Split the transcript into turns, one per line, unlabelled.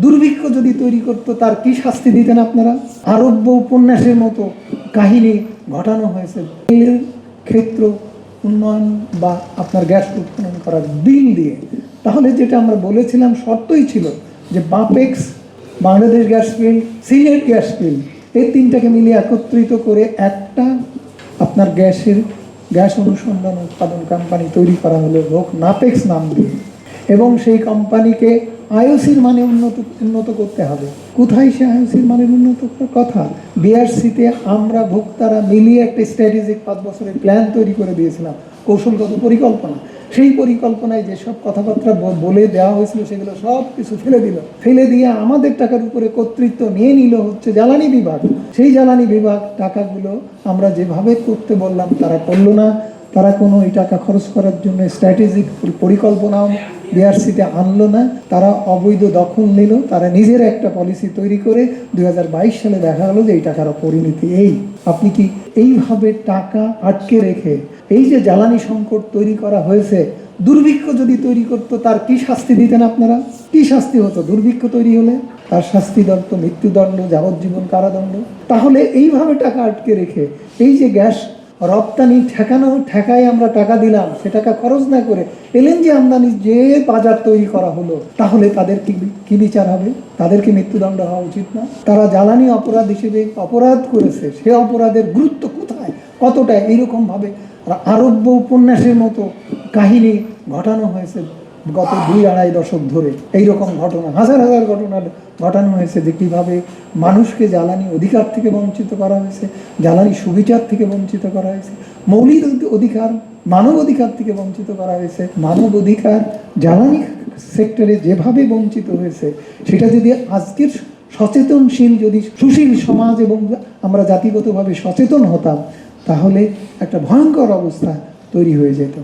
দুর্ভিক্ষ যদি তৈরি করতো তার কি শাস্তি দিতেন আপনারা? আরব্য উপন্যাসের মতো কাহিনী ঘটানো হয়েছে তেলের ক্ষেত্র উন্নয়ন বা আপনার গ্যাস উৎপাদন করার বিল দিয়ে। তাহলে যেটা আমরা বলেছিলাম শর্তই ছিল যে Bapex, Bangladesh gas field, Sylhet gas field, এই তিনটাকে মিলিয়ে একত্রিত করে একটা আপনার গ্যাস অনুসন্ধান উৎপাদন কোম্পানি তৈরি করা হলো নাপেক্স নাম দিয়ে, এবং সেই কোম্পানিকে আইওসির মানে উন্নত করতে হবে। কোথায় সে আইওসির মানের উন্নত করার কথা? বিআরসিতে আমরা ভোক্তারা মিলিয়ে একটা স্ট্র্যাটেজিক 5 বছরের প্ল্যান তৈরি করে দিয়েছিলাম, কৌশলগত পরিকল্পনা। সেই পরিকল্পনায় যেসব কথাবার্তা বলে দেওয়া হয়েছিল সেগুলো সব কিছু ফেলে দিয়ে আমাদের টাকার উপরে কর্তৃত্ব নিয়ে নিল হচ্ছে জ্বালানি বিভাগ। সেই জ্বালানি বিভাগ টাকাগুলো আমরা যেভাবে করতে বললাম তারা করলো না। তারা কোনো এই টাকা খরচ করার জন্য স্ট্র্যাটেজিক পরিকল্পনাও বিআরসিতে আনলো না। তারা অবৈধ দখল নিল। তারা নিজের একটা পলিসি তৈরি করে 2022 সালে দেখা গেলো যে এই টাকার পরিণতি এই। আপনি কি এইভাবে টাকা আটকে রেখে এই যে জ্বালানি সংকট তৈরি করা হয়েছে, দুর্ভিক্ষ যদি তৈরি করতো তার কি শাস্তি দিতেন আপনারা? কি শাস্তি হতো দুর্ভিক্ষ তৈরি হলে? তার শাস্তি দণ্ড, মৃত্যুদণ্ড, যাবজ্জীবন কারাদণ্ড। তাহলে এইভাবে টাকা আটকে রেখে এই যে গ্যাস রপ্তানি ঠেকায় আমরা টাকা দিলাম, সে টাকা খরচ না করে এলএনজি আমদানি যে বাজার তৈরি করা হলো, তাহলে তাদের কি বিচার হবে? তাদের কি মৃত্যুদণ্ড হওয়া উচিত না? তারা জ্বালানি অপরাধ হিসেবে অপরাধ করেছে, সে অপরাধের গুরুত্ব কোথায়, কতটা? এইরকমভাবে আরব্য উপন্যাসের মতো কাহিনী ঘটানো হয়েছে গত 2-2.5 দশক ধরে। এইরকম ঘটনা হাজার হাজার ঘটানো হয়েছে যে কীভাবে মানুষকে জ্বালানি অধিকার থেকে বঞ্চিত করা হয়েছে, জ্বালানি সুবিচার থেকে বঞ্চিত করা হয়েছে, মৌলিক অধিকার, মানব অধিকার থেকে বঞ্চিত করা হয়েছে। মানব অধিকার জ্বালানি সেক্টরে যেভাবে বঞ্চিত হয়েছে, সেটা যদি আজকের সচেতনশীল, যদি সুশীল সমাজ এবং আমরা জাতিগতভাবে সচেতন হতাম, তাহলে একটা ভয়ঙ্কর অবস্থা তৈরি হয়ে যেত।